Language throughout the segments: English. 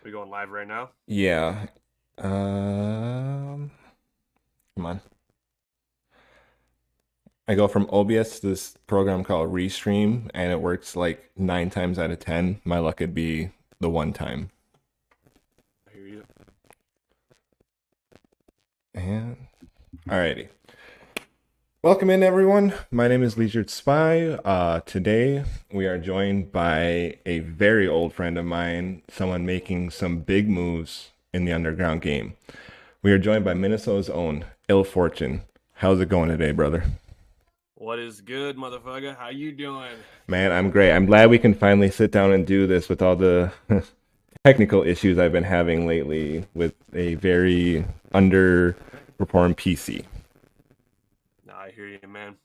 We going live right now? Yeah. Um, Come on. I go from OBS to this program called Restream, and it works like 9 times out of 10. My luck would be the one time. I hear you. And alrighty. Welcome in, everyone. My name is Leisured Spy. Today we are joined by a very old friend of mine, someone making some big moves in the underground game. We are joined by Minnesota's own Ill Fortune. How's it going today, brother? What is good, motherfucker? How you doing? Man, I'm great. I'm glad we can finally sit down and do this with all the technical issues I've been having lately with a very underperformed PC. Nah, I hear you, man.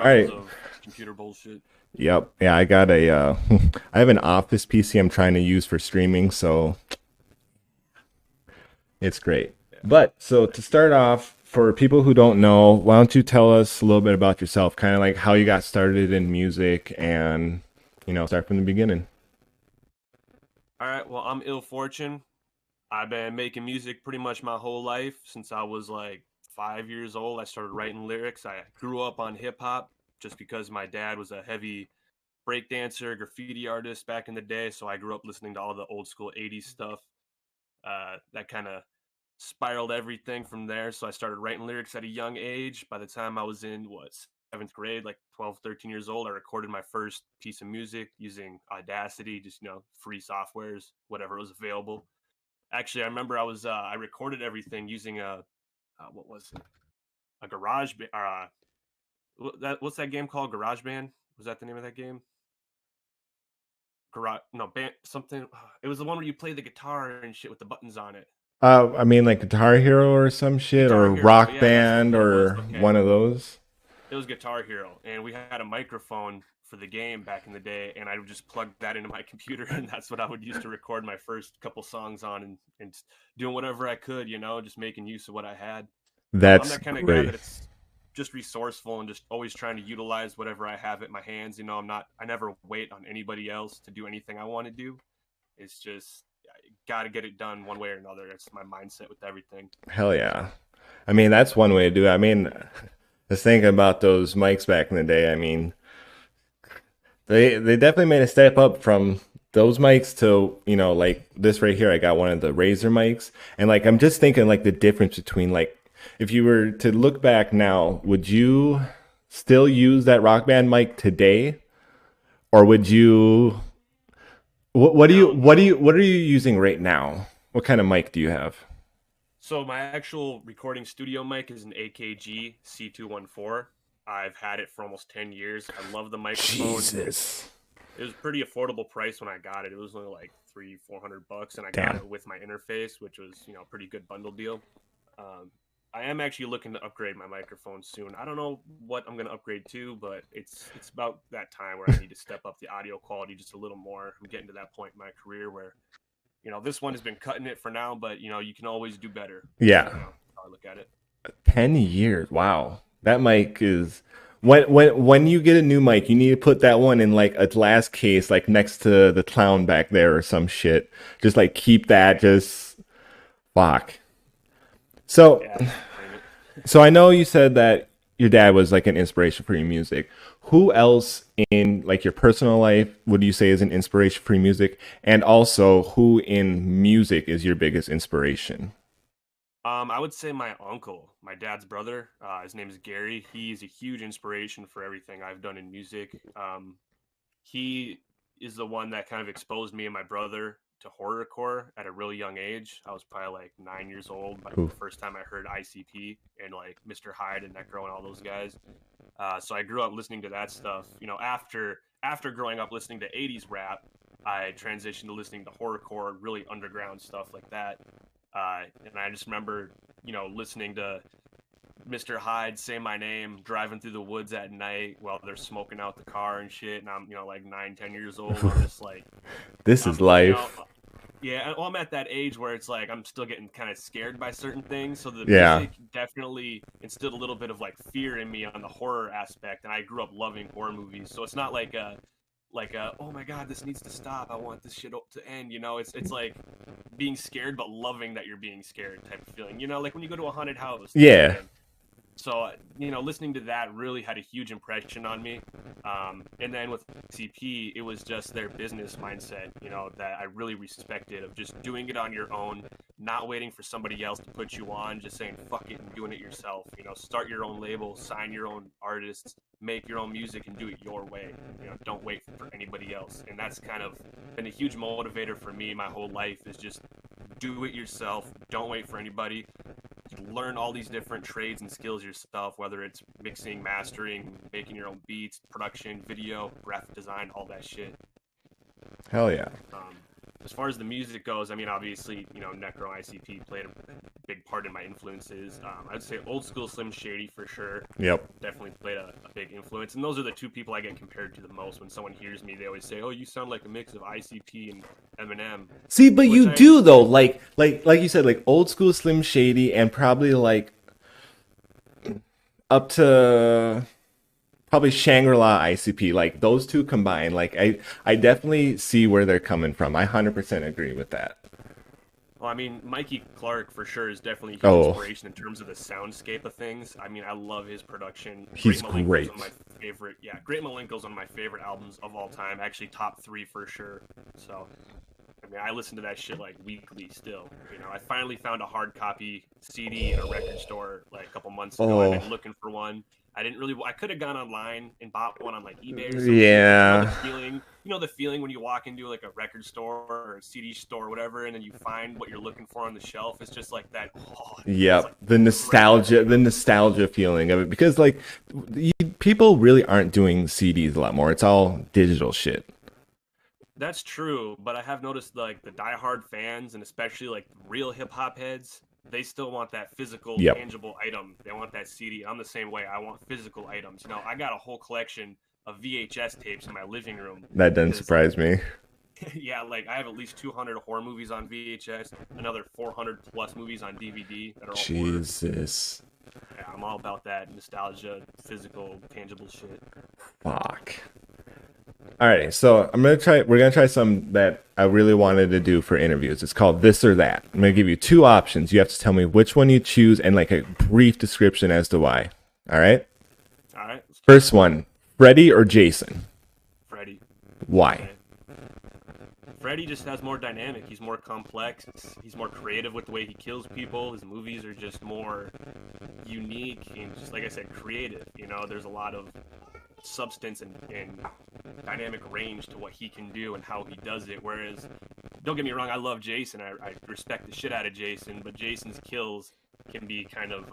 All Struggles right. of computer bullshit. Yep. Yeah, I got a I have an office PC I'm trying to use for streaming, so it's great. Yeah, But so I to hear start you. off, for people who don't know, why don't you tell us a little bit about yourself, kind of like how you got started in music and start from the beginning. All right, well, I'm Ill Fortune. I've been making music pretty much my whole life since I was like 5 years old. I started writing lyrics. I grew up on hip hop just because my dad was a heavy breakdancer, graffiti artist back in the day. So I grew up listening to all the old school 80s stuff. That kind of spiraled everything from there. So I started writing lyrics at a young age. By the time I was in seventh grade, like 12, 13 years old, I recorded my first piece of music using Audacity, just free softwares, whatever was available. Actually, I remember I recorded everything using a what was it? A garage what's that game called? GarageBand? Was that the name of that game? Garage no band something. It was the one where you play the guitar and shit with the buttons on it. I mean, like Guitar Hero or some shit, Guitar or Hero. Rock Yeah, that's Band, what it was. or Okay. one of those. It was Guitar Hero, and we had a microphone for the game back in the day, and I would just plug that into my computer, and that's what I would use to record my first couple songs on, and doing whatever I could, just making use of what I had. I'm That's that kind of guy that great. it's just resourceful and just always trying to utilize whatever I have at my hands. I never wait on anybody else to do anything I want to do. It's just I got to get it done one way or another. It's my mindset with everything. Hell yeah. I mean, that's one way to do it. I mean, just thinking about those mics back in the day. I mean, they definitely made a step up from those mics to like this right here. I got one of the Razer mics, and like I'm just thinking like the difference between like if you were to look back now, would you still use that Rock Band mic today, or would you Hell no. what are you using right now? What kind of mic do you have? So my actual recording studio mic is an AKG C214. I've had it for almost 10 years. I love the microphone. Jesus. It was pretty affordable price when I got it. It was only like 300-400 bucks, and I got Damn. it with my interface, which was a pretty good bundle deal. Um, I am actually looking to upgrade my microphone soon. I don't know what I'm going to upgrade to, but it's about that time where I need to step up the audio quality just a little more. I'm getting to that point in my career where this one has been cutting it for now, but you can always do better. Is Yeah. how I look at it. 10 years. Wow. That mic is when you get a new mic, you need to put that one in like a glass case like next to the clown back there or some shit. Just like keep that just fuck. So Yeah, don't blame it. so I know you said that your dad was like an inspiration for your music. Who else in like your personal life would you say is an inspiration for your music? And also who in music is your biggest inspiration? I would say my uncle, my dad's brother. His name is Gary. He's a huge inspiration for everything I've done in music. He is the one that kind of exposed me and my brother to horrorcore at a really young age. I was probably like 9 years old by Ooh. the first time I heard ICP and like Mr. Hyde and Necro and all those guys. So I grew up listening to that stuff. After growing up listening to '80s rap, I transitioned to listening to horrorcore, really underground stuff like that. And I just remember, listening to Mr. Hyde say my name driving through the woods at night while they're smoking out the car and shit. And I'm, like 9, 10 years old. I'm just like, This is life. yeah. Well, I'm at that age where it's like I'm still getting kind of scared by certain things. So the Yeah. music definitely instilled a little bit of like fear in me on the horror aspect. And I grew up loving horror movies. So it's not like like oh my god, this needs to stop. I want this shit to end. You know, it's like being scared but loving that you're being scared type of feeling. You know, like when you go to a haunted house. Yeah. So, you know, listening to that really had a huge impression on me. And then with CP, it was just their business mindset, you know, that I really respected of just doing it on your own, not waiting for somebody else to put you on, just saying fuck it and doing it yourself. You know, start your own label, sign your own artists, make your own music and do it your way. You know, don't wait for anybody else. And that's kind of been a huge motivator for me my whole life is just do it yourself. Don't wait for anybody. Learn all these different trades and skills yourself, whether it's mixing, mastering, making your own beats, production, video, graphic design, all that shit. Hell yeah. As far as the music goes, I mean, obviously, you know, Necro ICP played a big part in my influences. I'd say old school Slim Shady for sure. Yep. Definitely played a big influence. And those are the two people I get compared to the most. When someone hears me, they always say, "Oh, you sound like a mix of ICP and Eminem." See, but you do though, like you said, like old school Slim Shady, and probably like up to probably Shangri-La ICP, like those two combined. Like I definitely see where they're coming from. I 100% agree with that. Well, I mean, Mikey Clark for sure is definitely a huge inspiration in terms of the soundscape of things. I mean, I love his production. He's great. One of my favorite, yeah, Great Malenko's one of my favorite albums of all time. Actually, top 3 for sure. So, I mean, I listen to that shit like weekly still. You know, I finally found a hard copy CD in a record store like a couple months ago. I've been looking for one. I could have gone online and bought one on like eBay or something. Yeah. You know the feeling when you walk into like a record store or a CD store or whatever, and then you find what you're looking for on the shelf. It's just like that. Oh, yep. Like, the nostalgia feeling of it, because like people really aren't doing CDs a lot more. It's all digital shit. That's true, but I have noticed like the diehard fans and especially like real hip hop heads, they still want that physical, tangible item. They want that CD. I'm the same way. I want physical items. You know, I got a whole collection of VHS tapes in my living room. That doesn't surprise me. Yeah, like I have at least 200 horror movies on VHS, another 400 plus movies on DVD that are all Jesus. Horror. Yeah, I'm all about that nostalgia, physical, tangible shit. Fuck. All right, so we're gonna try some that I really wanted to do for interviews. It's called This or That. I'm gonna give you 2 options. You have to tell me which one you choose and like a brief description as to why. All right. All right. First one: Freddy or Jason? Freddy. Why? Okay. Freddy just has more dynamic. He's more complex. He's more creative with the way he kills people. His movies are just more unique and just like I said, creative. You know, there's a lot of substance and dynamic range to what he can do and how he does it. Whereas, don't get me wrong, I love Jason. I respect the shit out of Jason, but Jason's kills can be kind of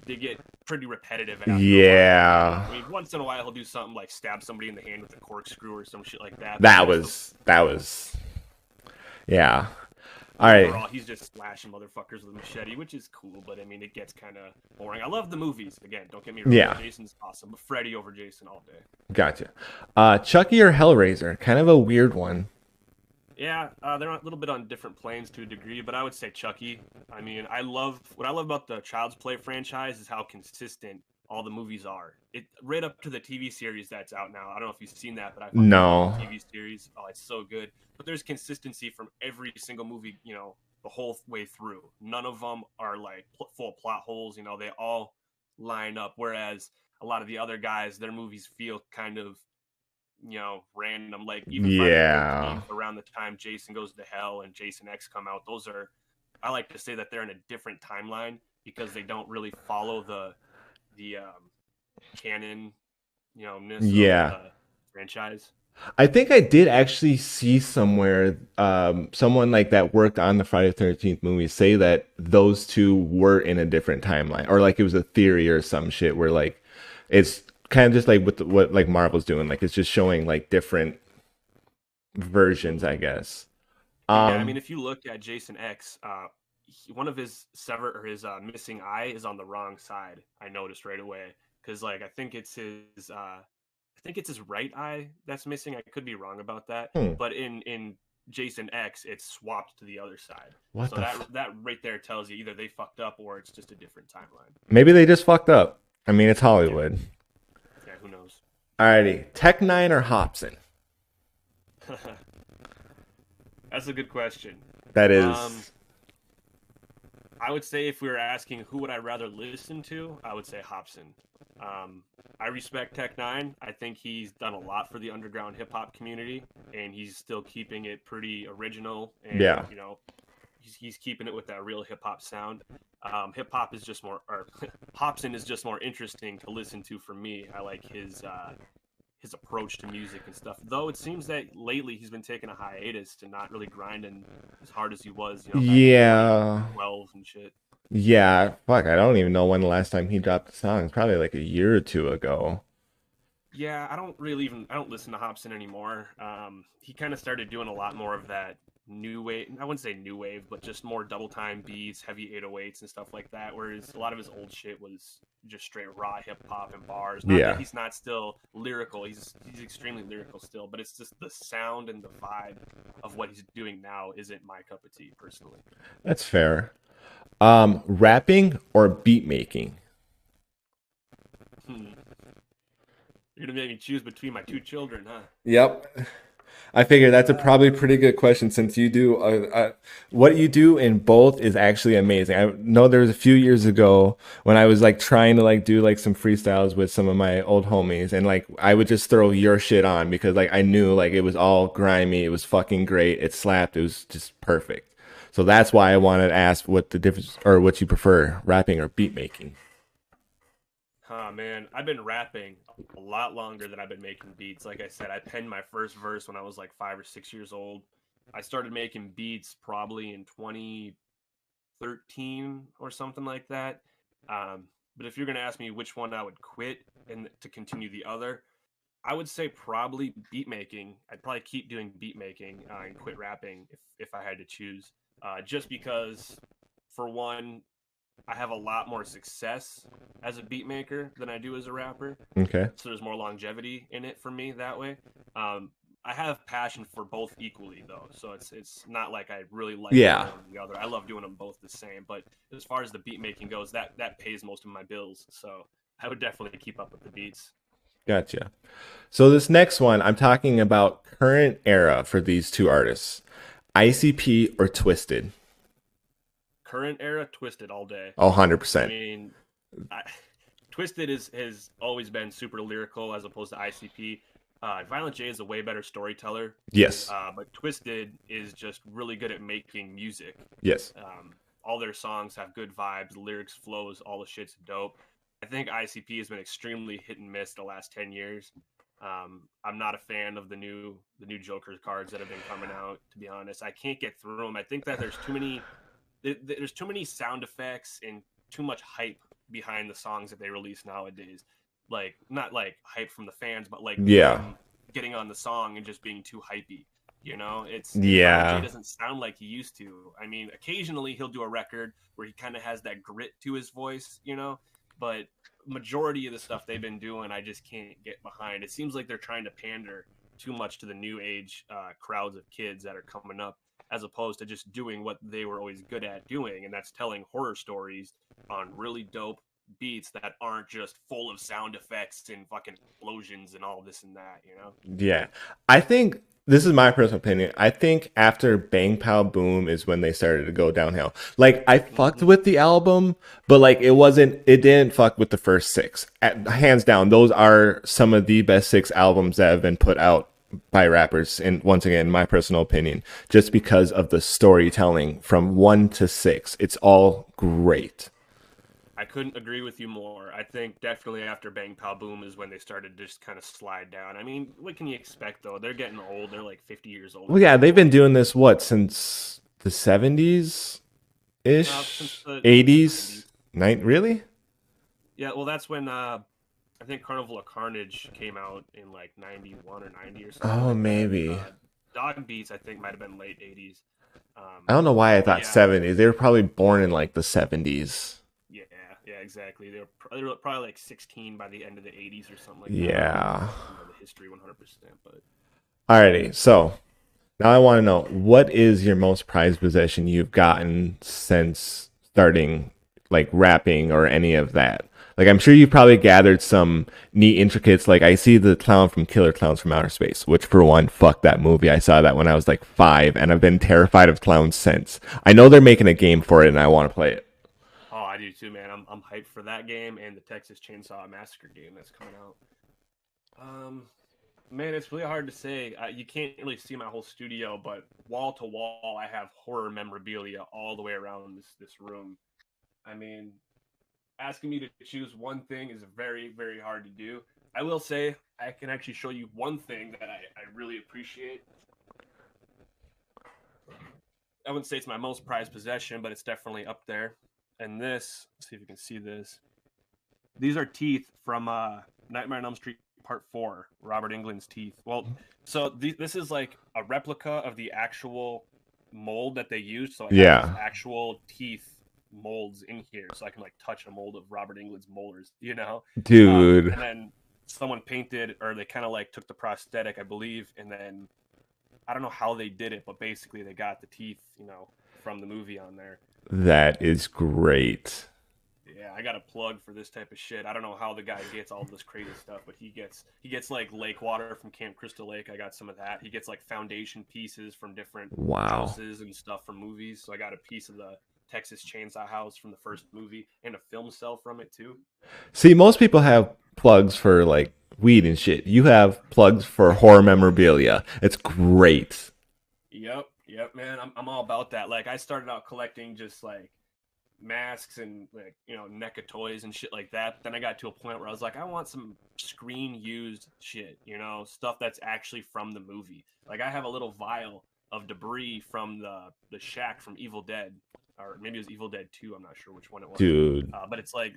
they get pretty repetitive. Yeah. I mean, once in a while he'll do something like stab somebody in the hand with a corkscrew or some shit like that. That was yeah. All right. Overall, he's just slashing motherfuckers with a machete, which is cool, but I mean, it gets kind of boring. I love the movies. Again, don't get me wrong. Yeah. Jason's awesome, but Freddy over Jason all day. Gotcha. Chucky or Hellraiser? Kind of a weird one. Yeah, they're a little bit on different planes to a degree, but I would say Chucky. I mean, what I love about the Child's Play franchise is how consistent all the movies are. It right up to the TV series that's out now. I don't know if you've seen that, but I've no the TV series. Oh, it's so good. But there's consistency from every single movie, you know, the whole way through. None of them are like full plot holes. You know, they all line up. Whereas a lot of the other guys, their movies feel kind of, you know, random. Like even around the time Jason Goes to Hell and Jason X come out, those are, I like to say that they're in a different timeline because they don't really follow the canon, you know, of the franchise. I think I did actually see somewhere someone like that worked on the Friday the 13th movie say that those two were in a different timeline, or like it was a theory or some shit where like it's kind of just like what like Marvel's doing, like it's just showing like different versions, I guess. Yeah, I mean, if you look at Jason X, one of his missing eye is on the wrong side. I noticed right away because like I think it's his right eye that's missing. I could be wrong about that, but in Jason X, it's swapped to the other side. What so that right there tells you either they fucked up or it's just a different timeline. Maybe they just fucked up. I mean, it's Hollywood. Yeah, who knows? Alrighty, Tech Nine or Hobson? That's a good question. That Um, is, I would say if we were asking who would I rather listen to, I would say Hobson. Um, I respect Tech Nine. I think he's done a lot for the underground hip hop community, and he's still keeping it pretty original. And yeah. he's keeping it with that real hip hop sound. Hip hop is just more, or Hobson is just more interesting to listen to for me. I like his approach to music and stuff. Though it seems that lately he's been taking a hiatus to not really grinding as hard as he was, back in Yeah. 2012 and shit. Yeah. Fuck, I don't even know when the last time he dropped a song. It's probably like a year or two ago. Yeah, I don't listen to Hobson anymore. He kind of started doing a lot more of that new wave. I wouldn't say new wave, but just more double time beats, heavy 808s and stuff like that. Whereas a lot of his old shit was just straight raw hip hop and bars. Not that Yeah. he's not still lyrical. He's extremely lyrical still, but it's just the sound and the vibe of what he's doing now isn't my cup of tea personally. That's fair. Rapping or beat making? Hmm. You're gonna make me choose between my two children, huh? Yep. I figure that's a Uh, probably pretty good question since you do what you do in both is actually amazing. I know there was a few years ago when I was like trying to like do like some freestyles with some of my old homies and like I would just throw your shit on because like I knew like it was all grimy, it was fucking great, it slapped, it was just perfect. So that's why I wanted to ask what the difference or what you prefer, rapping or beat making. Oh man, I've been rapping a lot longer than I've been making beats. Like I said, I penned my first verse when I was like 5 or 6 years old. I started making beats probably in 2013 or something like that. But if you're gonna ask me which one I would quit and to continue the other, I would say probably beat making. I'd probably keep doing beat making and quit rapping if I had to choose. Just because, for one, I have a lot more success as a beat maker than I do as a rapper, Okay. so there's more longevity in it for me that way. Um, I have passion for both equally though, so it's not like I really like one Yeah. more than the other. I love doing them both the same, but as far as the beat making goes, that pays most of my bills, so I would definitely keep up with the beats. Gotcha. So this next one, I'm talking about current era for these two artists. ICP or Twisted? Current era, Twisted all day. Oh, I 100%. mean, I, Twisted is has always been super lyrical as opposed to ICP. Violent J is a way better storyteller, Yes. but Twisted is just really good at making music. Yes. All their songs have good vibes, lyrics, flows, all the shit's dope. I think ICP has been extremely hit and miss the last 10 years. I'm not a fan of the new Joker's cards that have been coming out. To be honest, I can't get through them. I think that there's too many sound effects and too much hype behind the songs that they release nowadays. Like not like hype from the fans, but like Yeah. them getting on the song and just being too hypey. It's Violent J Yeah. doesn't sound like he used to. I mean, occasionally he'll do a record where he kind of has that grit to his voice, but majority of the stuff they've been doing, I just can't get behind. It seems like they're trying to pander too much to the new age crowds of kids that are coming up, as opposed to just doing what they were always good at doing, and that's telling horror stories on really dope beats that aren't just full of sound effects and fucking explosions and all this and that. Yeah. I think this is my personal opinion. I think after Bang Pow Boom is when they started to go downhill. Like I fucked Hmm. with the album, but like it didn't fuck with the first six. Hands down, those are some of the best six albums that have been put out by rappers. And once again, my personal opinion, just because of the storytelling from one to six, it's all great. I couldn't agree with you more. I think definitely after Bang Pow Boom is when they started to just kind of slide down. I mean, what can you expect though? They're getting old. They're like 50 years old Well, at yeah, this they've been point. doing this what since the 70s Since ish, the 80s, 90s. night really? Yeah, well, that's when I think Carnival of Carnage came out in like 91 or 90 or something Oh, like that. maybe. Dog Beats, I think, might have been late 80s. I Um, don't know why I but thought yeah, 70s. They were probably born in like the 70s. yeah, yeah, exactly. They were probably like 16 by the end of the 80s or something like that. I don't Yeah. know the history 100%, but Alrighty. So now I want to know what is your most prized possession you've gotten since starting like rapping or any of that? Like I'm sure you've probably gathered some neat intricates. Like I see the clown from Killer Clowns from Outer Space, which for one, fuck that movie. I saw that when I was like 5, and I've been terrified of clowns since. I know they're making a game for it, and I want to play it. Oh, I do too, man. I'm hyped for that game and the Texas Chainsaw Massacre game that's coming out. Um, Man, it's really hard to say. You can't really see my whole studio, but wall to wall, I have horror memorabilia all the way around this room. I mean, asking me to choose one thing is very, very hard to do. I will say I can actually show you one thing that I really appreciate. I wouldn't say it's my most prized possession, but it's definitely up there. And this, let's see if you can see this. These are teeth from Nightmare on Elm Street Part 4, Robert Englund's teeth. Well, so this is like a replica of the actual mold that they used. So I have Yeah, actual teeth molds in here, so I can like touch a mold of Robert Englund's molars, you know. dude. And then someone painted, or they kind of like took the prosthetic, I believe, and then I don't know how they did it, but basically they got the teeth, you know, from the movie on there. That is great. Yeah, I got a plug for this type of shit. I don't know how the guy gets all this crazy stuff, but he gets like lake water from Camp Crystal Lake. I got some of that. He gets like foundation pieces from different Wow. houses and stuff from movies. So I got a piece of the Texas Chainsaw House from the first movie and a film cell from it too. See, most people have plugs for like weed and shit. You have plugs for horror memorabilia. It's great. Yep, man. I'm all about that. Like I started out collecting just like masks and like NECA toys and shit like that. Then I got to a point where I was like, I want some screen used shit, stuff that's actually from the movie. Like I have a little vial of debris from the shack from Evil Dead, or maybe it was Evil Dead 2. I'm not sure which one it was. Dude. But it's like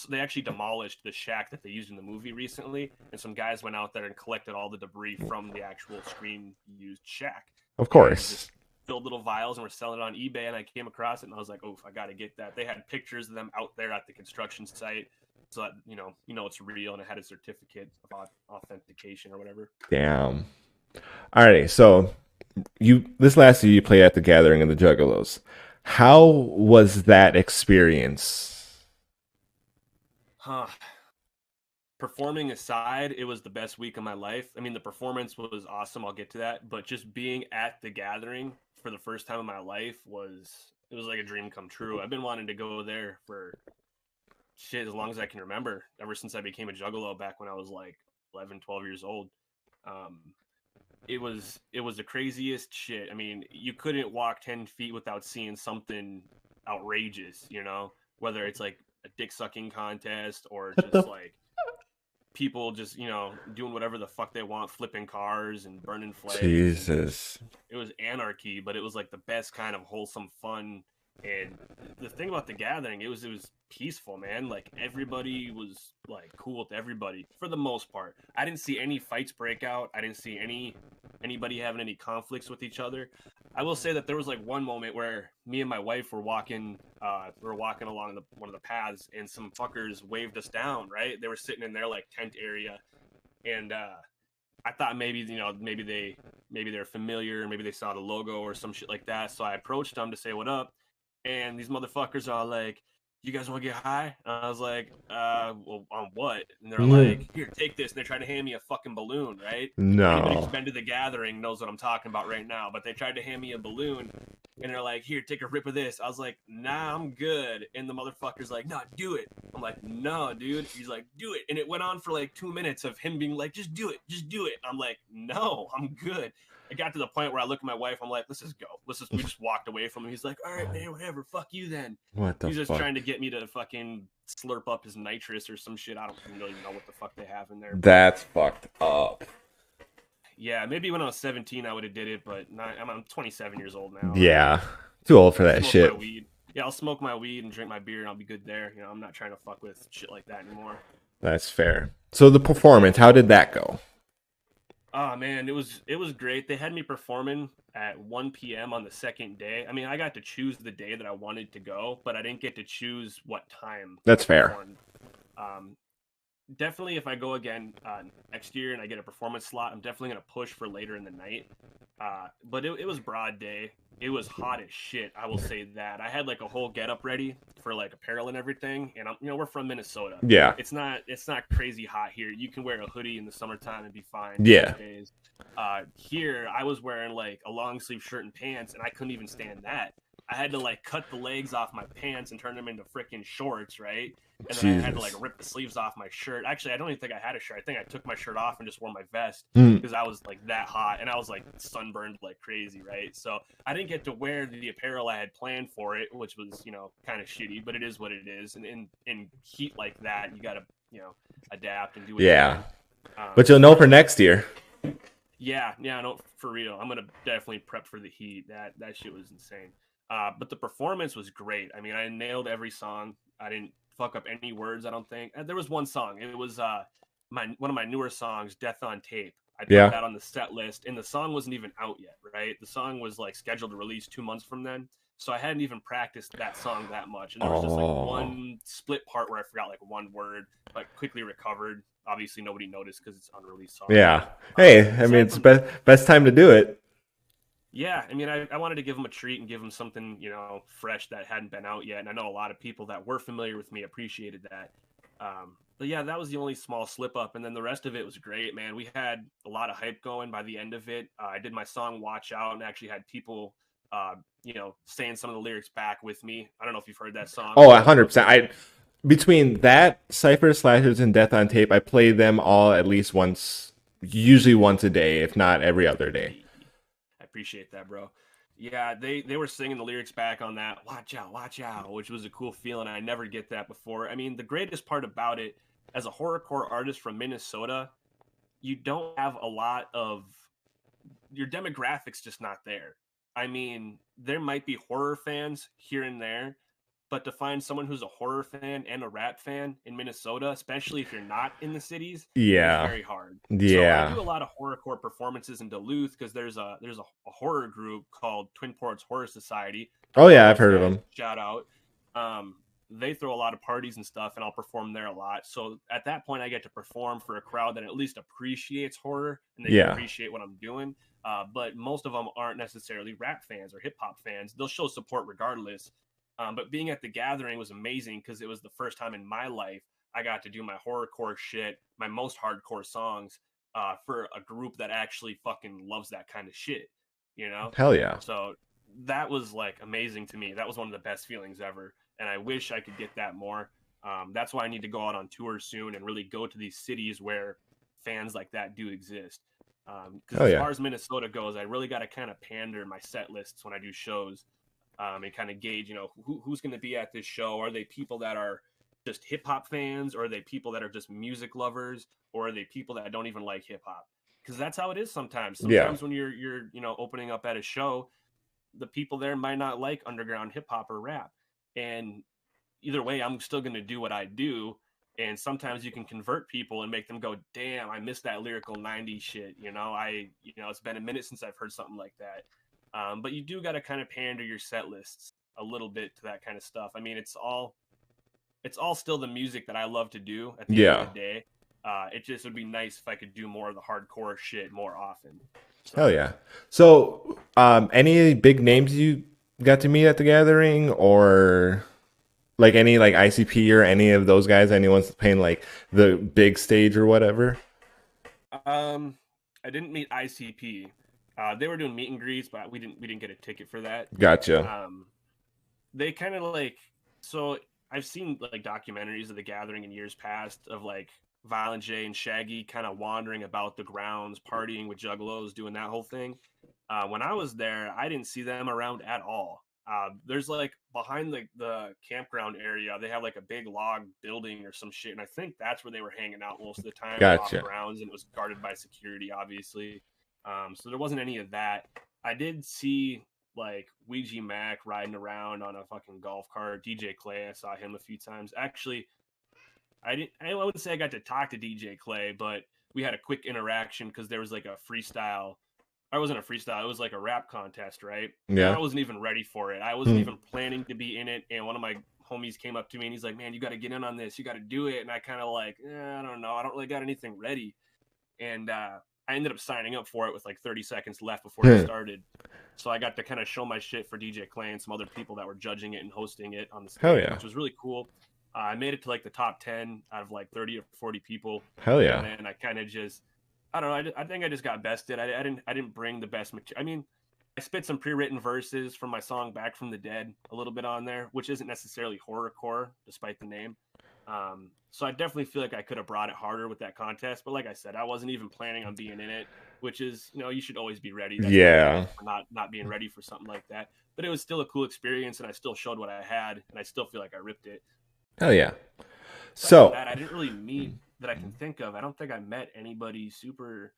they actually demolished the shack that they used in the movie recently, and some guys went out there and collected all the debris from the actual screen used shack. Of And course. just filled little vials and were selling it on eBay, and I came across it and I was like, oh, I got to get that. They had pictures of them out there at the construction site, so that it's real, and it had a certificate of authentication or whatever. Damn. Alrighty, so this last year you played at the Gathering of the Juggalos. How was that experience? Huh. Performing aside, it was the best week of my life. I mean, the performance was awesome. I'll get to that, but just being at the gathering for the first time in my life was like a dream come true. I've been wanting to go there for shit as long as I can remember, ever since I became a juggalo back when I was like 11, 12 years old. Um, it was the craziest shit. I mean, you couldn't walk 10 feet without seeing something outrageous, whether it's like a dick sucking contest or What the just like people just doing whatever the fuck they want, flipping cars and burning flags. And Jesus. it was anarchy, but it was like the best kind of wholesome fun. And the thing about the gathering, it was peaceful, man. Like everybody was like cool with everybody for the most part. I didn't see any fights break out. I didn't see anybody having any conflicts with each other. I will say that there was like one moment where me and my wife were walking along one of the paths, and some fuckers waved us down. Right, they were sitting in their like tent area, and I thought maybe maybe they're familiar, maybe they saw the logo or some shit like that. So I approached them to say what up, and these motherfuckers are like, "You guys want to get high?" And I was like, well, on what?" And they're like, "Here, take this." And they're trying to hand me a fucking balloon, right? Anybody who's No. been to the gathering knows what I'm talking about right now. But they tried to hand me a balloon, and they're like, "Here, take a rip of this." I was like, "Nah, I'm good." And the motherfucker's like, "No, do it." I'm like, "No, dude." He's like, "Do it." And it went on for like 2 minutes of him being like, "Just do it, just do it." I'm like, "No, I'm good." It got to the point where I looked at my wife. I'm like, "Let's just go. We just walked away from him." He's like, "All right, man, whatever. Fuck you then." What the He's just fuck? trying to get me to fucking slurp up his nitrous or some shit. I don't really know what the fuck they have in there. But That's fucked up. yeah, maybe when I was 17, I would have did it. But I'm 27 years old now. Yeah. Too old for I'll that smoke my shit. weed. Yeah, I'll smoke my weed and drink my beer, and I'll be good there. I'm not trying to fuck with shit like that anymore. That's fair. So the performance, how did that go? Oh man, it was great. They had me performing at 1 p.m. on the second day. I mean, I got to choose the day that I wanted to go, but I didn't get to choose what time. That's I fair. performed. Um, Definitely, if I go again next year and I get a performance slot, I'm definitely gonna push for later in the night. But it was broad day. it was hot as shit. I will say that. I had like a whole getup ready for like apparel and everything, and we're from Minnesota. Yeah. It's not crazy hot here. You can wear a hoodie in the summertime and be fine Yeah. most days. Here I was wearing like a long sleeve shirt and pants, and I couldn't even stand that. I had to like cut the legs off my pants and turn them into freaking shorts, right? And then I had to like Jesus. rip the sleeves off my shirt. Actually, I don't even think I had a shirt. I think I took my shirt off and just wore my vest Mm. because I was like that hot and I was like sunburned like crazy, right? So I didn't get to wear the apparel I had planned for it, which was, kind of shitty, but it is what it is. And in heat like that, you got to, adapt and do what you Yeah. can. But you'll know for next year. Yeah, no, for real. I'm gonna definitely prep for the heat. That shit was insane. But the performance was great. I mean, I nailed every song. I didn't fuck up any words. I don't think. There was one song. It was one of my newer songs, "Death on Tape." I put Yeah. that on the set list, and the song wasn't even out yet. Right, the song was like scheduled to release 2 months from then, so I hadn't even practiced that song that much. And there was just like Oh. one split part where I forgot like one word, but quickly recovered. Obviously, nobody noticed because it's unreleased song. Yeah. But Hey, I mean, aside it's from that, best time to do it. yeah, I mean, I wanted to give them a treat and give them something, fresh that hadn't been out yet. And I know a lot of people that were familiar with me appreciated that. But yeah, that was the only small slip up. And then the rest of it was great, man. We had a lot of hype going by the end of it. I did my song Watch Out and actually had people, saying some of the lyrics back with me. I don't know if you've heard that song. Oh, 100%. Between that, Cypher Slashers and Death on Tape, I play them all at least once, usually once a day, if not every other day. I appreciate that, bro. Yeah, they were singing the lyrics back on that watch out, which was a cool feeling. I never get that before. I mean, the greatest part about it, as a horrorcore artist from Minnesota, you don't have a lot of your demographics just not there. I mean, there might be horror fans here and there, but to find someone who's a horror fan and a rap fan in Minnesota, especially if you're not in the cities, is Yeah. very hard. So I Yeah. do a lot of horrorcore performances in Duluth because there's a horror group called Twin Ports Horror Society. Oh, Love yeah, I've those heard of guys. them. Shout out. They throw a lot of parties and stuff, and I'll perform there a lot. So at that point, I get to perform for a crowd that at least appreciates horror and they can Yeah. appreciate what I'm doing. But most of them aren't necessarily rap fans or hip hop fans. They'll show support regardless. But being at the gathering was amazing because it was the first time in my life I got to do my horrorcore shit, my most hardcore songs, for a group that actually fucking loves that kind of shit, you know? Hell yeah. So that was like amazing to me. That was one of the best feelings ever. And I wish I could get that more. That's why I need to go out on tour soon and really go to these cities where fans like that do exist. Because Hell as yeah. far as Minnesota goes, I really got to kind of pander my set lists when I do shows, and kind of gauge, who's going to be at this show. Are they people that are just hip hop fans, or are they people that are just music lovers, or are they people that don't even like hip hop? Because that's how it is sometimes. Yeah. Sometimes when you're opening up at a show, the people there might not like underground hip hop or rap, and either way, I'm still going to do what I do. And sometimes you can convert people and make them go, damn, I missed that lyrical 90s shit. It's been a minute since I've heard something like that. But you do got to kind of pander your set lists a little bit to that kind of stuff. I mean, it's all still the music that I love to do at the end Yeah. of the day. It just would be nice if I could do more of the hardcore shit more often. Hell So yeah. So, any big names you got to meet at the gathering, or like any like ICP or any of those guys? Anyone's playing like the big stage or whatever? I didn't meet ICP. They were doing meet and greets, but we didn't get a ticket for that. Gotcha. Um, they kind of like, so I've seen like documentaries of the gathering in years past of like Violent J and Shaggy kind of wandering about the grounds, partying with juggalos, doing that whole thing. When I was there, I didn't see them around at all. There's like behind the campground area, they have like a big log building or some shit, and I think that's where they were hanging out most of the time off Gotcha. grounds, and it was guarded by security, obviously. So there wasn't any of that. I did see like Ouija Mac riding around on a fucking golf cart. DJ Clay, I saw him a few times. Actually, I wouldn't say I got to talk to DJ Clay, but we had a quick interaction because there was like a freestyle. I wasn't a freestyle. It was like a rap contest, right? And I Yeah. wasn't even ready for it. I wasn't Hmm. even planning to be in it. And one of my homies came up to me and he's like, "Man, you got to get in on this. You got to do it." And I kind of like, I don't know. I don't really got anything ready. And I ended up signing up for it with like 30 seconds left before it started. So I got to kind of show my shit for DJ Clay and some other people that were judging it and hosting it on the Hell stage, yeah. which was really cool. I made it to like the top 10 out of like 30 or 40 people. Hell And yeah. then I kind of just, I don't know. I think I just got bested. I didn't bring the best material. I mean, I spit some pre-written verses from my song Back from the Dead a little bit on there, which isn't necessarily horrorcore, despite the name. So I definitely feel like I could have brought it harder with that contest. But like I said, I wasn't even planning on being in it, which is, you should always be ready. That's not Yeah. for not being ready for something like that. But it was still a cool experience, and I still showed what I had, and I still feel like I ripped it. Hell yeah. Aside from So, that, I didn't really meet that I can think of. I don't think I met anybody super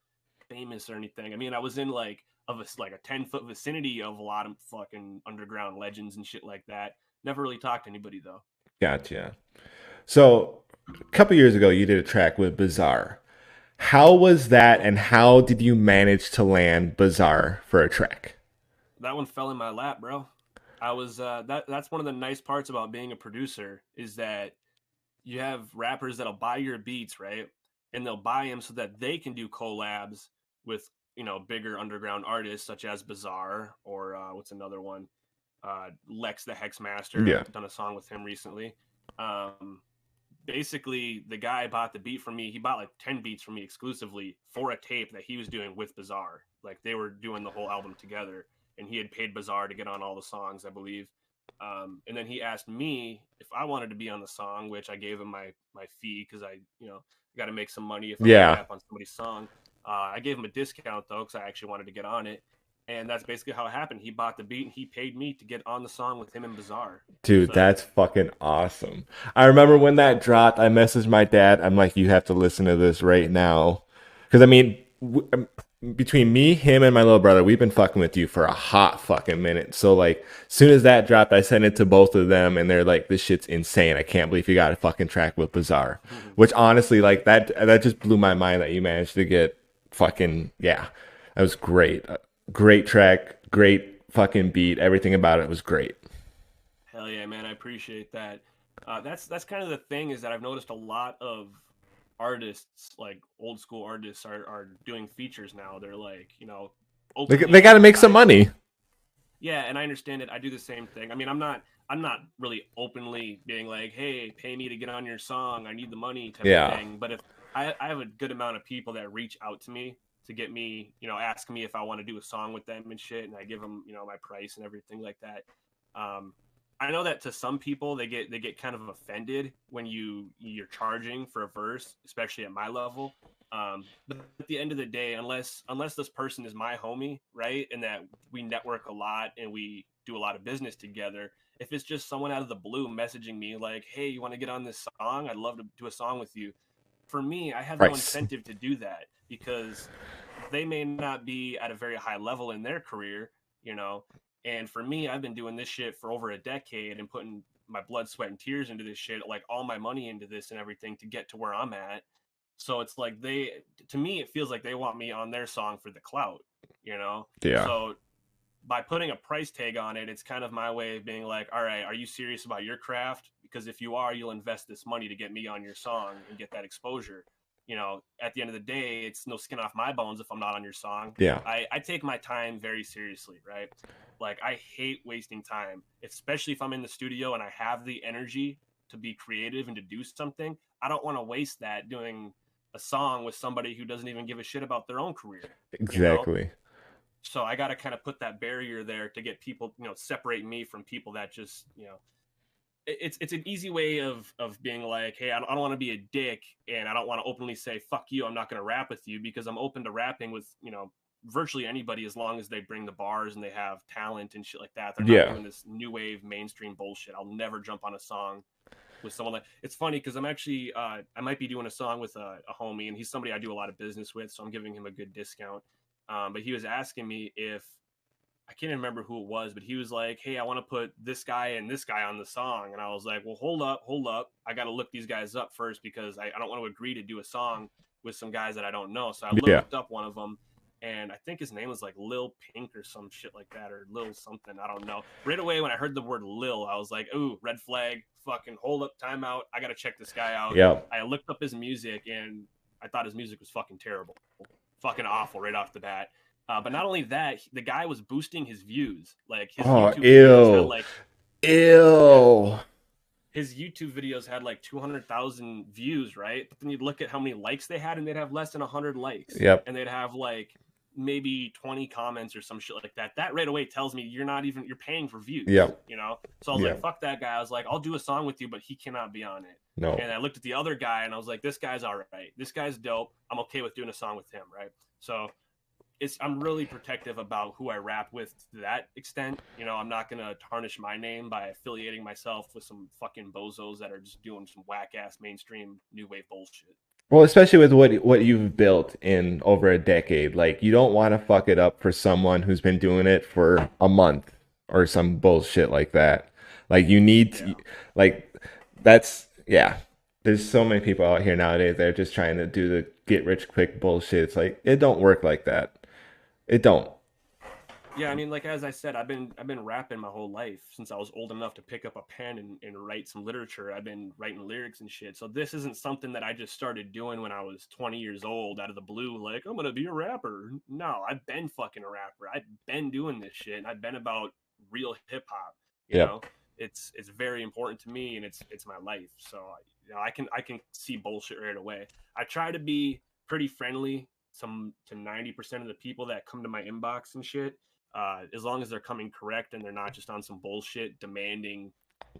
famous or anything. I mean, I was in like a 10-foot vicinity of a lot of fucking underground legends and shit like that. Never really talked to anybody though. gotcha. So, a couple years ago, you did a track with Bizarre. How was that, and how did you manage to land Bizarre for a track? That one fell in my lap, bro. I was that's one of the nice parts about being a producer is that you have rappers that'll buy your beats, right? And they'll buy them so that they can do collabs with, bigger underground artists such as Bizarre or what's another one? Lex the Hexmaster. Yeah. I've done a song with him recently. Um, Basically, the guy bought the beat from me. He bought like 10 beats from me exclusively for a tape that he was doing with Bizarre. Like they were doing the whole album together, and he had paid Bizarre to get on all the songs, I believe. And then he asked me if I wanted to be on the song, which I gave him my fee because I got to make some money if I'm going to Yeah. rap on somebody's song. I gave him a discount though because I actually wanted to get on it, and that's basically how it happened. He bought the beat and he paid me to get on the song with him and Bizarre. Dude, So that's fucking awesome. I remember when that dropped, I messaged my dad. I'm like, you have to listen to this right now. Because, I mean, between me, him, and my little brother, we've been fucking with you for a hot fucking minute. So, like, as soon as that dropped, I sent it to both of them, and they're like, this shit's insane. I can't believe you got a fucking track with Bizarre. Which, honestly, like, that just blew my mind that you managed to get fucking, yeah. That was great. Great track, great fucking beat. Everything about it was great. hell yeah, man! I appreciate that. That's kind of the thing is that I've noticed a lot of artists, like old school artists, are doing features now. They're like, They openly got to make some advertising. money. Yeah, and I understand it. I do the same thing. I mean, I'm not really openly being like, hey, pay me to get on your song. I need the money type of Yeah. thing. But if I have a good amount of people that reach out to me to get me, ask me if I want to do a song with them and shit, and I give them, my price and everything like that. Um, I know that to some people they get kind of offended when you're charging for a verse, especially at my level. But at the end of the day, unless this person is my homie, right, and that we network a lot and we do a lot of business together, if it's just someone out of the blue messaging me like, "Hey, you want to get on this song? I'd love to do a song with you." For me, I have no Price. incentive to do that because they may not be at a very high level in their career, you know. And for me, I've been doing this shit for over a decade and putting my blood, sweat, and tears into this shit, like all my money into this and everything to get to where I'm at. So it's like to me, it feels like they want me on their song for the clout, you know? Yeah. So by putting a price tag on it, it's kind of my way of being like, all right, are you serious about your craft? Because if you are, you'll invest this money to get me on your song and get that exposure. At the end of the day, it's no skin off my bones if I'm not on your song. Yeah. I take my time very seriously, right? Like I hate wasting time, especially if I'm in the studio and I have the energy to be creative and to do something. I don't want to waste that doing a song with somebody who doesn't even give a shit about their own career, you know? Exactly. So I got to kind of put that barrier there to get people, separate me from people that just, it's an easy way of being like, hey, I don't want to be a dick, and I don't want to openly say fuck you. I'm not going to rap with you because I'm open to rapping with virtually anybody as long as they bring the bars and they have talent and shit like that. They're not Yeah. doing this new wave mainstream bullshit. I'll never jump on a song with someone like. It's funny because I'm actually I might be doing a song with a homie, and he's somebody I do a lot of business with, so I'm giving him a good discount. But he was asking me if I can't even remember who it was, but he was like, "Hey, I want to put this guy and this guy on the song," and I was like, "Well, hold up, I got to look these guys up first because I don't want to agree to do a song with some guys that I don't know." So I Yeah. looked up one of them, and I think his name was like Lil Pink or some shit like that, or Lil something, I don't know. Right away when I heard the word Lil, I was like, "Ooh, red flag! Fucking hold up, time out! I got to check this guy out." Yeah. I looked up his music, and I thought his music was fucking terrible, fucking awful right off the bat. But not only that, the guy was boosting his views. Like his Oh, YouTube videos had ew. like, yeah, Ew. his YouTube videos had like 200,000 views, right? But then you'd look at how many likes they had, and they'd have less than 100 likes, Yep. and they'd have like maybe 20 comments or some shit like that. That right away tells me you're paying for views, Yep. you know? So I was like, Yep. fuck that guy. I was like, I'll do a song with you, but he cannot be on it. No. And I looked at the other guy and I was like, this guy's all right. This guy's dope. I'm okay with doing a song with him, right? So I'm really protective about who I rap with to that extent. You know, I'm not gonna tarnish my name by affiliating myself with some fucking bozos that are just doing some whack ass mainstream new wave bullshit. Well, especially with what you've built in over a decade, like you don't want to fuck it up for someone who's been doing it for a month or some bullshit like that. Like you need Yeah. to, like that's yeah. There's so many people out here nowadays that are just trying to do the get rich quick bullshit. It's like it don't work like that. It don't. Yeah, I mean, like as I said, I've been rapping my whole life since I was old enough to pick up a pen and write some literature. I've been writing lyrics and shit. So this isn't something that I just started doing when I was 20 years old out of the blue. Like I'm gonna be a rapper. No, I've been fucking a rapper. I've been doing this shit. And I've been about real hip hop. You Yep. know, it's very important to me, and it's my life. So you know, I can see bullshit right away. I try to be pretty friendly to 90% of the people that come to my inbox and shit, as long as they're coming correct and they're not just on some bullshit demanding,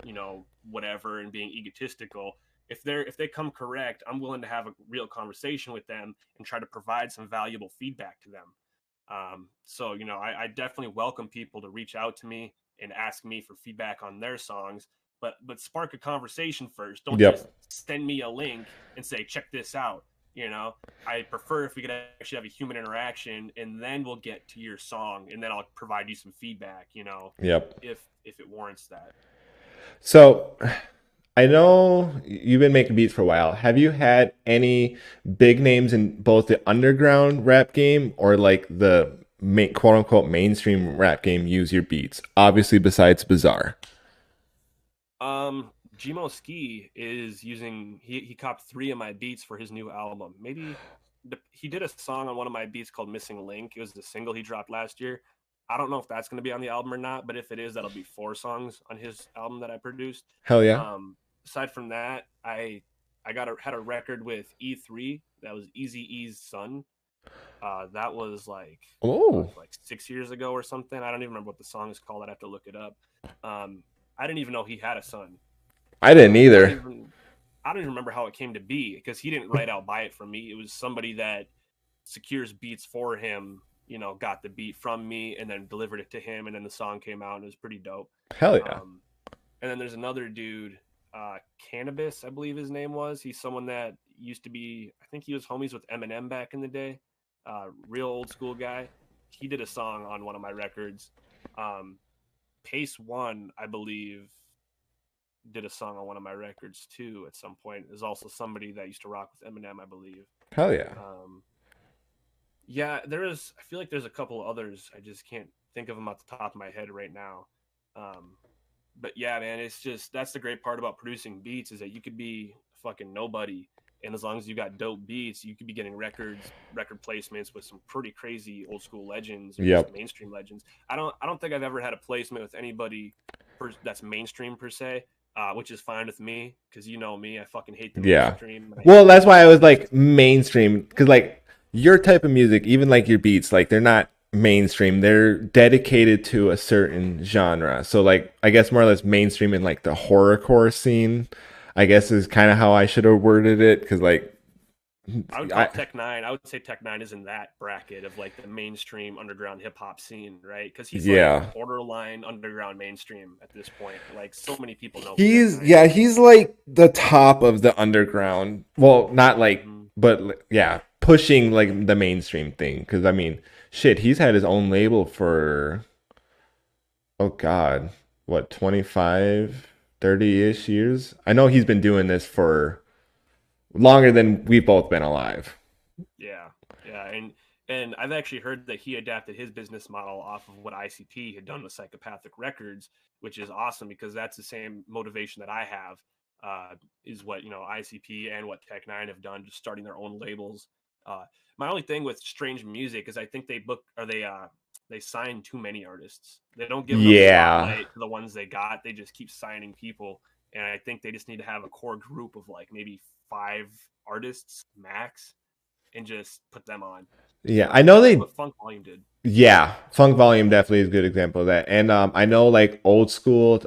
you know, whatever and being egotistical. If they come correct, I'm willing to have a real conversation with them and try to provide some valuable feedback to them. So you know, I definitely welcome people to reach out to me and ask me for feedback on their songs, but spark a conversation first. Don't just Yep. send me a link and say check this out. You know, I prefer if we could actually have a human interaction, and then we'll get to your song, and then I'll provide you some feedback. You know, Yep. if it warrants that. So I know you've been making beats for a while. Have you had any big names in both the underground rap game or like the quote unquote mainstream rap game use your beats? Obviously, besides Bizarre. Gmo Ski is using he copped 3 of my beats for his new album. Maybe he did a song on one of my beats called Missing Link. It was the single he dropped last year. I don't know if that's going to be on the album or not, but if it is, that'll be 4 songs on his album that I produced. Hell yeah. Um, Aside from that, I had a record with E3 that was Easy E's son. That was like Oh, like 6 years ago or something. I don't even remember what the song is called. I'd have to look it up. Um, I didn't even know he had a son. I didn't I don't either. even I don't even remember how it came to be because he didn't write out buy it from me. It was somebody that secures beats for him. You know, got the beat from me and then delivered it to him, and then the song came out and it was pretty dope. Hell yeah. Um, and then there's another dude, Cannabis, I believe his name was. He's someone that used to be, I think he was homies with Eminem back in the day. Real old school guy. He did a song on one of my records. Um, Pace One, I believe, did a song on one of my records too at some point. Is also somebody that used to rock with Eminem, I believe. Hell yeah. Um, yeah, there is. I feel like there's a couple others. I just can't think of them off the top of my head right now. Um, but yeah, man, it's just that's the great part about producing beats is that you could be fucking nobody, and as long as you got dope beats, you could be getting record placements with some pretty crazy old school legends or just Yep. mainstream legends. I don't think I've ever had a placement with anybody that's mainstream per se, which is fine with me because you know me, I fucking hate the Yeah. mainstream. And I Well, hate that's why I was just like mainstream because like your type of music, even like your beats, like they're not mainstream. They're dedicated to a certain genre. So like I guess more or less mainstream in like the horrorcore scene, I guess is kind of how I should have worded it because like I would call I Tech Nine. I would say Tech Nine is in that bracket of like the mainstream underground hip hop scene, right? Because he's like yeah. borderline underground mainstream at this point. Like so many people know who Tech He's Nine yeah, is. he's like the top of the underground. Well, not like Mm-hmm. but yeah, pushing like the mainstream thing cuz I mean, shit, he's had his own label for oh god, what 25, 30ish years? I know he's been doing this for longer than we've both been alive. Yeah, yeah, and I've actually heard that he adapted his business model off of what ICP had done with Psychopathic Records, which is awesome because that's the same motivation that I have. Is what you know ICP and what Tech Nine have done, just starting their own labels. My only thing with Strange Music is I think they sign too many artists. They don't give enough Yeah. spotlight to the ones they got. They just keep signing people, and I think they just need to have a core group of like maybe 5 artists max, and just put them on. Yeah. I Kind know of like they what Funk Volume did. Yeah, Funk Volume definitely is a good example of that. And I know like old school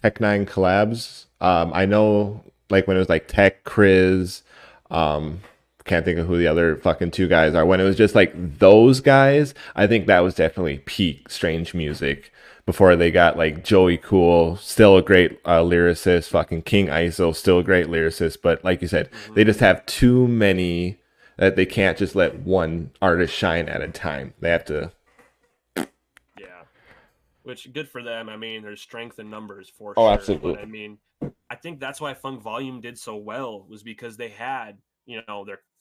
Tech Nine collabs. I know like when it was like Tech, Chris, um, can't think of who the other fucking two guys are. When it was just like those guys, I think that was definitely peak Strange Music before they got like Joey Cool, still a great lyricist, fucking King ISO, still a great lyricist. But like you said, they Hmm. just have too many that they can't just let one artist shine at a time. They have to. Yeah, which good for them. I mean, there's strength in numbers for Oh, sure. But I absolutely. mean, I think that's why Funk Volume did so well was because they had,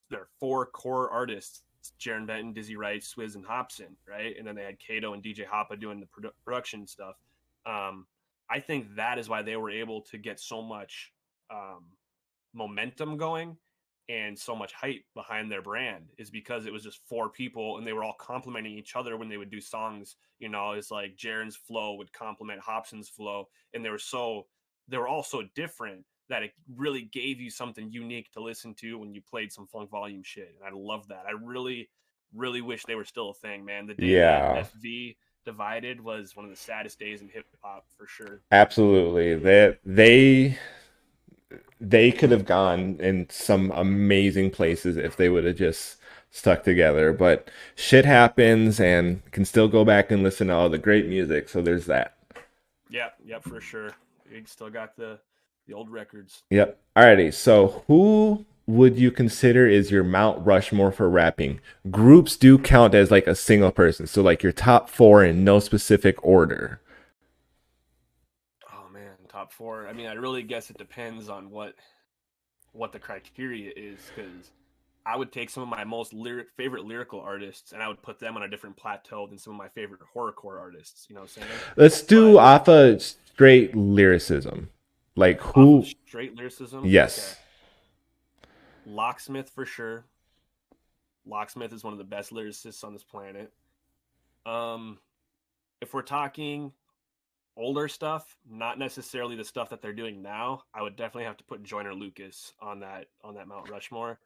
their 4 core artists, Jaron Benton, Dizzy Wright, Swizz, and Hobson, right? And then they had Kato and DJ Hoppa doing the production stuff. Um, I think that is why they were able to get so much um, momentum going and so much hype behind their brand is because it was just 4 people and they were all complimenting each other when they would do songs. It's like Jaren's flow would complement Hobson's flow, and they were all so different that it really gave you something unique to listen to when you played some Funk Volume shit. And I love that. I really, really wish they were still a thing, man. The day that Yeah, FV divided was one of the saddest days in hip hop for sure. absolutely. They could have gone in some amazing places if they would have just stuck together. But shit happens, and can still go back and listen to all the great music. So there's that. Yep, yep, for sure. We still got the old records. Yep. Alrighty. So who would you consider is your Mount Rushmore for rapping? Groups do count as like a single person. So like your top four in no specific order. Oh man, top four. I mean, I really guess it depends on what the criteria is, because I would take some of my most favorite lyrical artists and I would put them on a different plateau than some of my favorite horrorcore artists. You know what I'm saying? Let's do But off of straight lyricism. Like off of who? straight lyricism, okay, Yes. Locksmith for sure. Locksmith is one of the best lyricists on this planet. Um, if we're talking older stuff, not necessarily the stuff that they're doing now, I would definitely have to put Joyner Lucas on that Mount Rushmore.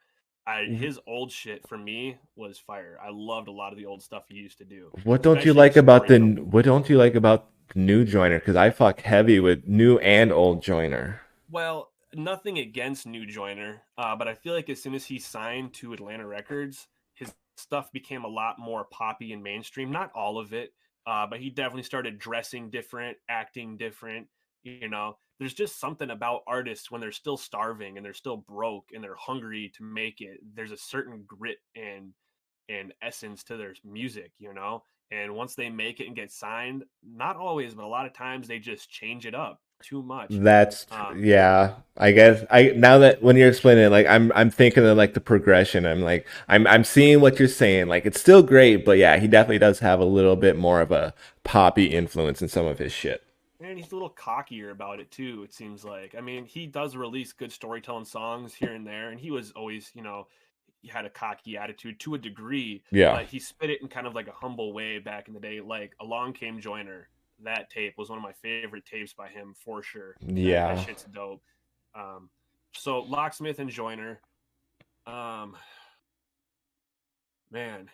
His old shit for me was fire. I loved a lot of the old stuff he used to do, What don't you especially the like about the storytelling. what don't you like about the new joiner? Because I fuck heavy with new and old joiner. Well, nothing against New Joyner, but I feel like as soon as he signed to Atlanta Records, his stuff became a lot more poppy and mainstream. Not all of it, but he definitely started dressing different, acting different. There's just something about artists when they're still starving and they're still broke and they're hungry to make it. There's a certain grit and essence to their music. And once they make it and get signed, not always, but a lot of times they just change it up too much. Um, Yeah. I guess I now that when you're explaining it, like I'm thinking of like the progression. I'm seeing what you're saying. Like it's still great, but yeah, he definitely does have a little bit more of a poppy influence in some of his shit. and he's a little cockier about it too, it seems like. I mean, he does release good storytelling songs here and there, and he was always, he had a cocky attitude to a degree, Yeah. but he spit it in kind of like a humble way back in the day. Like Along Came Joyner, that tape was one of my favorite tapes by him for sure. That Yeah. shit's dope. Um, so Locksmith and Joyner, um, man,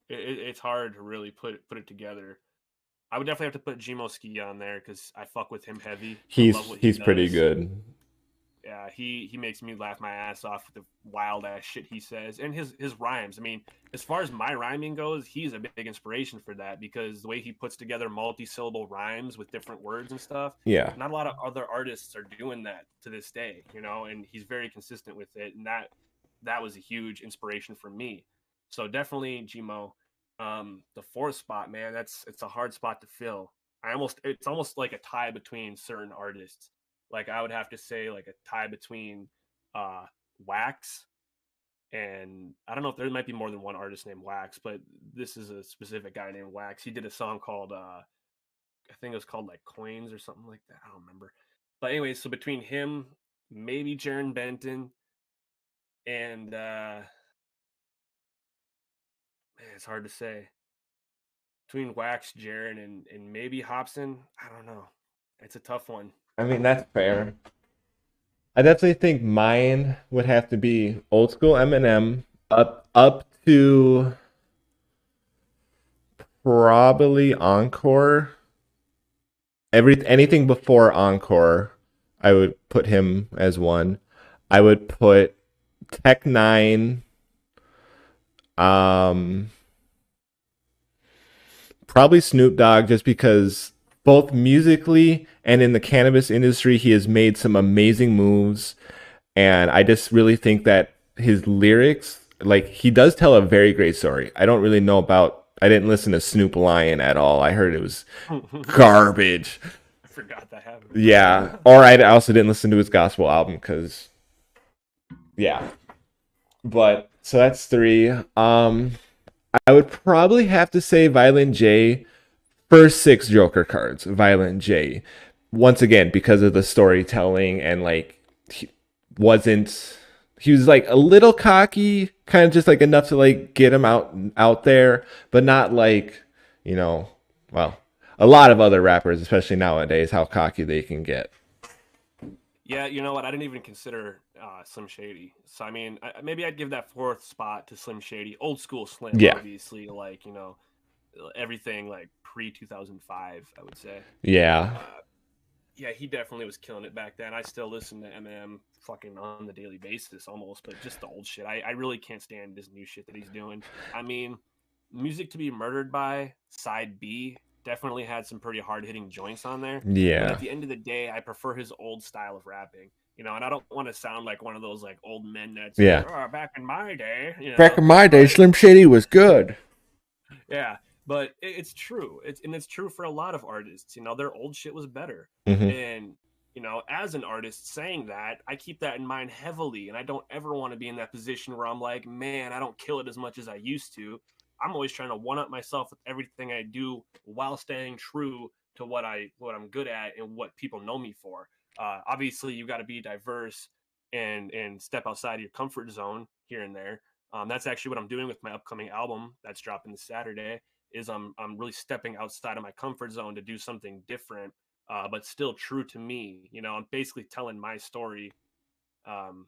it's hard to really put it together. I would definitely have to put Gmo Ski on there because I fuck with him heavy. I love what he He's pretty does. good. Yeah, he makes me laugh my ass off with the wild ass shit he says and his rhymes. I mean, as far as my rhyming goes, he's a big inspiration for that because the way he puts together multi-syllable rhymes with different words and stuff, Yeah. not a lot of other artists are doing that to this day, and he's very consistent with it, and that was a huge inspiration for me. So definitely Gmo. The fourth spot, man, it's a hard spot to fill. It's almost like a tie between certain artists. Like I would have to say like a tie between uh Wax and I don't know if there might be more than one artist named Wax, but this is a specific guy named Wax. He did a song called I think it was called like Coins or something like that. I don't remember. But anyway, so between him, maybe Jaron Benton and Man, it's hard to say. Between Wax, Jaron, and maybe Hobson, I don't know. It's a tough one. I mean, that's fair. I definitely think mine would have to be old school Eminem up to probably Encore. Anything before Encore, I would put him as one. I would put Tech Nine. Um, Probably Snoop Dogg, just because both musically and in the cannabis industry, he has made some amazing moves. And I just really think that his lyrics, like, he does tell a very great story. I don't really know about, I didn't listen to Snoop Lion at all. I heard it was I garbage. forgot that happened. Yeah. Or I also didn't listen to his gospel album because, yeah. But so that's three. I would probably have to say Violent J. First six Joker cards, Violent J. Once again, because of the storytelling and like he wasn't he was like a little cocky, kind of just like enough to like get him out there, but not like, you know, well, a lot of other rappers, especially nowadays, how cocky they can get. Yeah, you know what? I didn't even consider Slim Shady. So I mean, maybe I'd give that fourth spot to Slim Shady, old school Slim, Yeah. obviously. Like everything like pre 2005, I would say. Yeah. Uh, yeah, he definitely was killing it back then. I still listen to Eminem fucking on the daily basis almost, but just the old shit. I really can't stand this new shit that he's doing. I mean, Music to Be Murdered By, Side B, definitely had some pretty hard hitting joints on there. But Yeah. at the end of the day, I prefer his old style of rapping. And I don't want to sound like one of those like old men that's like, Yeah. oh, back in my day, Back in my day, but Slim Shady was good. yeah, but it's true. It's true for a lot of artists. Their old shit was better. Hmm. And as an artist saying that, I keep that in mind heavily, and I don't ever want to be in that position where I'm like, man, I don't kill it as much as I used to. I'm always trying to one up myself with everything I do while staying true to what I'm good at and what people know me for. Obviously, you got to be diverse and step outside of your comfort zone here and there. That's actually what I'm doing with my upcoming album that's dropping this Saturday. Is I'm really stepping outside of my comfort zone to do something different, but still true to me. I'm basically telling my story, um,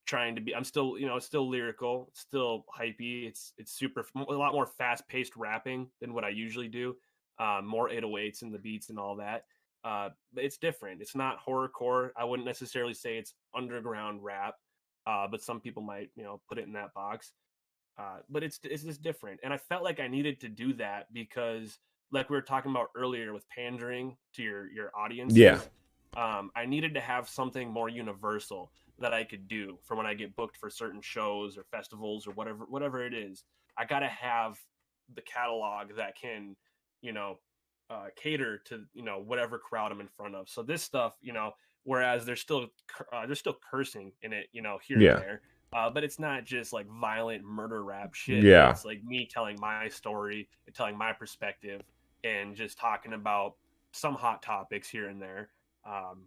trying to be. I'm still, it's still lyrical, it's still hypey. It's super a lot more fast paced rapping than what I usually do. More 808s and the beats and all that. But it's different. It's not horrorcore. I wouldn't necessarily say it's underground rap, but some people might, put it in that box. But it's just different, and I felt like I needed to do that because, like we were talking about earlier, with pandering to your Yeah. audiences, I needed to have something more universal that I could do for when I get booked for certain shows or festivals or whatever it is. I got to have the catalog that can, you know, cater to whatever crowd I'm in front of. So this stuff, whereas there's still cursing in it, here and Yeah. there, but it's not just like violent murder rap shit. Yeah. It's like me telling my story and telling my perspective and just talking about some hot topics here and there. Um,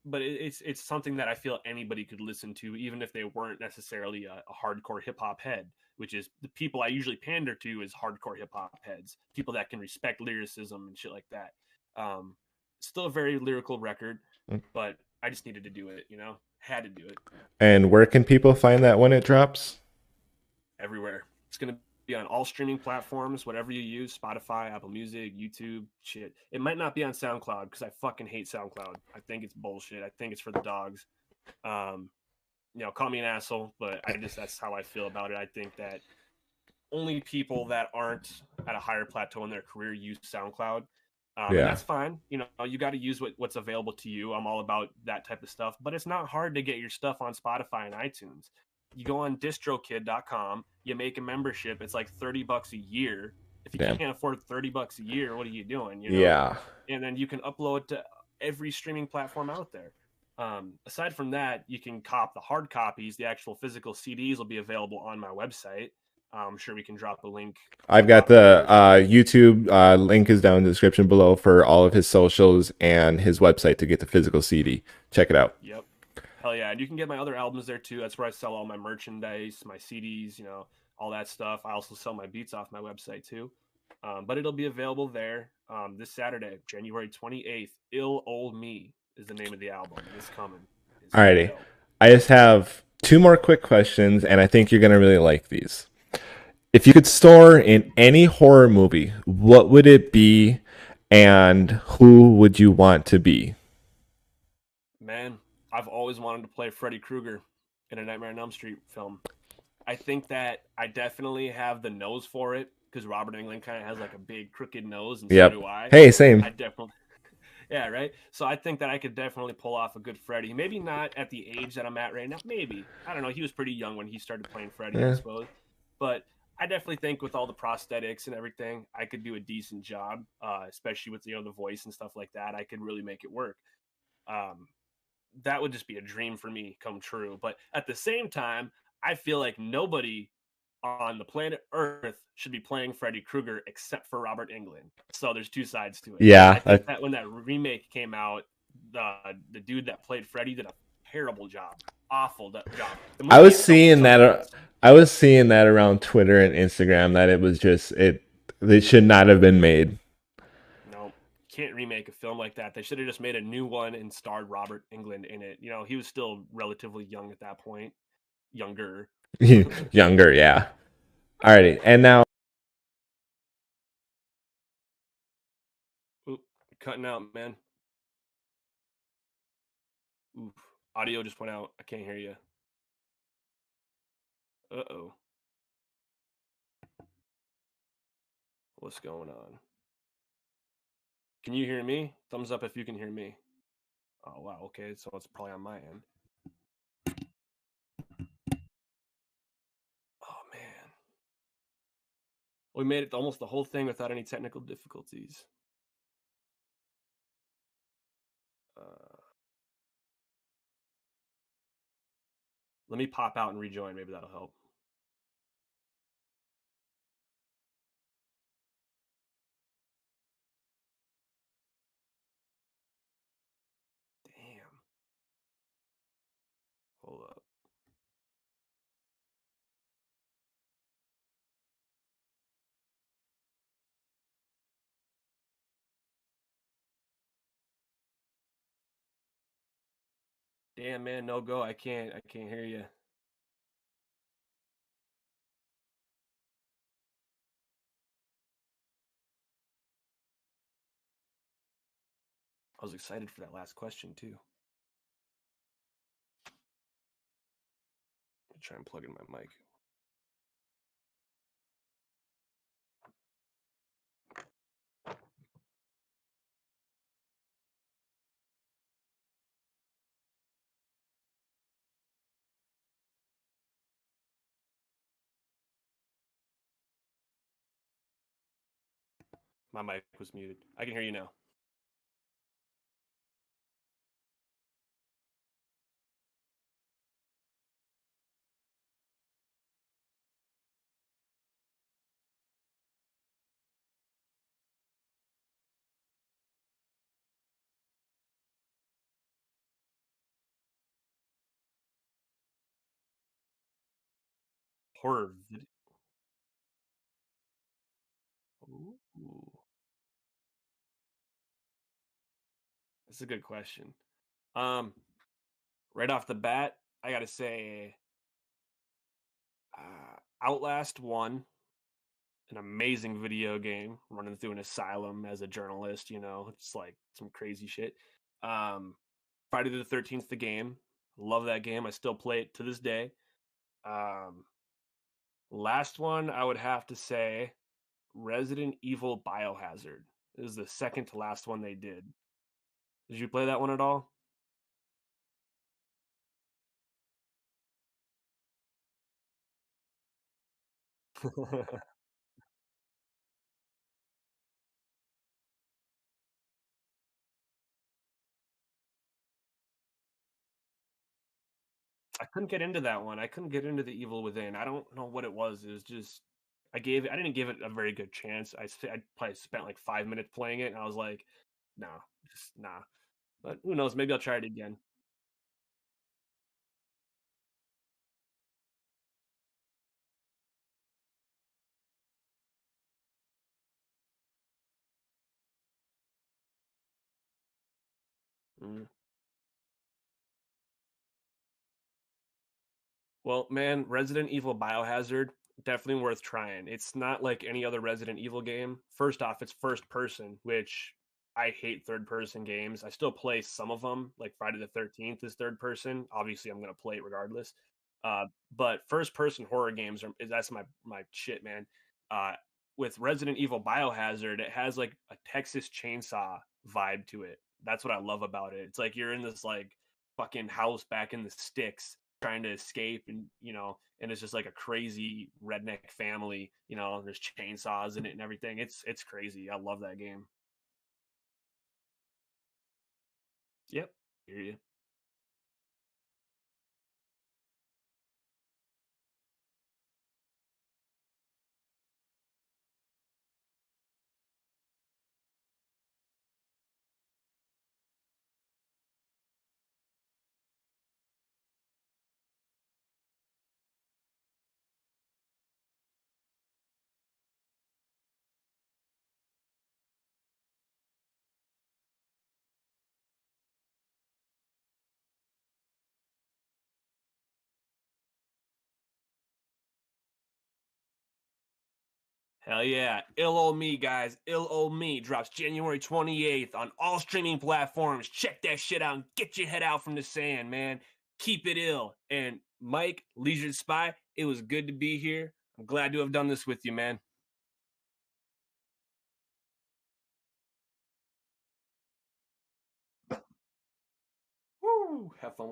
but it's something that I feel anybody could listen to, even if they weren't necessarily a hardcore hip hop head. Which is the people I usually pander to is hardcore hip hop heads, people that can respect lyricism and shit like that. Um, Still a very lyrical record, but I just needed to do it. Had to do it. And where can people find that when it drops? Everywhere. It's gonna be on all streaming platforms, whatever you use, Spotify, Apple Music, YouTube, shit. It might not be on SoundCloud because I fucking hate SoundCloud. I think it's bullshit. I think it's for the dogs. Um, call me an asshole, but that's how I feel about it. I think that only people that aren't at a higher plateau in their career use SoundCloud. And Yeah. that's fine. You got to use what's available to you. I'm all about that type of stuff, but it's not hard to get your stuff on Spotify and iTunes. You go on distrokid.com, you make a membership. It's like $30 a year. If you Damn. can't afford $30 a year, what are you doing? Yeah. And then you can upload to every streaming platform out there. Aside from that, you can cop the hard copies. The actual physical CDs will be available on my website. I'm sure we can drop a link. I've got the YouTube link is down in the description below for all of his socials and his website to get the physical CD. Check it out. Yep. Hell yeah. And you can get my other albums there too. That's where I sell all my merchandise, my CDs, all that stuff. I also sell my beats off my website too. But it'll be available there this Saturday, January 28th. Ill Old Me is the name of the album. It's coming. It's gonna be Alrighty. dope. I just have two more quick questions, and I think you're gonna really like these. If you could star in any horror movie, what would it be, and who would you want to be? Man, I've always wanted to play Freddy Krueger in a Nightmare on Elm Street film. I think that I definitely have the nose for it because Robert Englund kind of has like a big crooked nose, and so Yep. do I. Hey, I same. definitely, yeah, right. So I think that I could definitely pull off a good Freddy. Maybe not at the age that I'm at right now. Maybe I don't know. He was pretty young when he started playing Freddy, I Yeah. suppose. But I definitely think with all the prosthetics and everything, I could do a decent job, especially with the voice and stuff like that. I could really make it work. Um, that would just be a dream for me come true. But at the same time, I feel like nobody on the planet Earth should be playing Freddy Krueger except for Robert Englund. So there's two sides to it. I Yeah. think that when that remake came out, the dude that played Freddy did a terrible job, awful job. The I movie was itself was seeing that. something else. I was seeing that around Twitter and Instagram that it was just it. They should not have been made. No, can't remake a film like that. They should have just made a new one and starred Robert Englund in it. He was still relatively young at that point, younger. Younger, yeah. Alrighty, and now Oop, cutting out, man. Oof. Audio just went out. I can't hear you. Uh-oh. What's going on? Can you hear me? Thumbs up if you can hear me. Oh, wow. Okay, so it's probably on my end. Oh, man. We made it almost the whole thing without any technical difficulties. Let me pop out and rejoin. Maybe that'll help. Damn. Hold up. Damn, man. No go. I can't hear you. I was excited for that last question, too. I'll try and plug in my mic. My mic was muted. I can hear you now. Horror video. Ooh. That's a good question. Um, right off the bat, I gotta say, Outlast One, an amazing video game. Running through an asylum as a journalist, it's like some crazy shit. Um, Friday the 13th, the game. Love that game. I still play it to this day. Um, Last one, I would have to say Resident Evil Biohazard. It was the second to last one they did. Did you play that one at all? I couldn't get into that one. I couldn't get into the Evil Within. I don't know what it was. It was just I didn't give it a very good chance. I probably spent like 5 minutes playing it, and I was like, nah, just nah. But who knows? Maybe I'll try it again. Mm. Well, man, Resident Evil Biohazard, definitely worth trying. It's not like any other Resident Evil game. First off, it's first person, which I hate third person games. I still play some of them, like Friday the 13th is third person. Obviously, I'm going to play it regardless. But first person horror games that's my shit, man. Uh, with Resident Evil Biohazard, it has like a Texas Chainsaw vibe to it. That's what I love about it. It's like you're in this like fucking house back in the sticks trying to escape, and and it's just like a crazy redneck family, there's chainsaws in it and everything. It's crazy. I love that game. Yep. Hear you. Hell yeah. Ill Old Me, guys. Ill Old Me drops January 28th on all streaming platforms. Check that shit out and get your head out from the sand, man. Keep it ill. And Mike, Leisure Spy, it was good to be here. I'm glad to have done this with you, man. Woo! Have fun with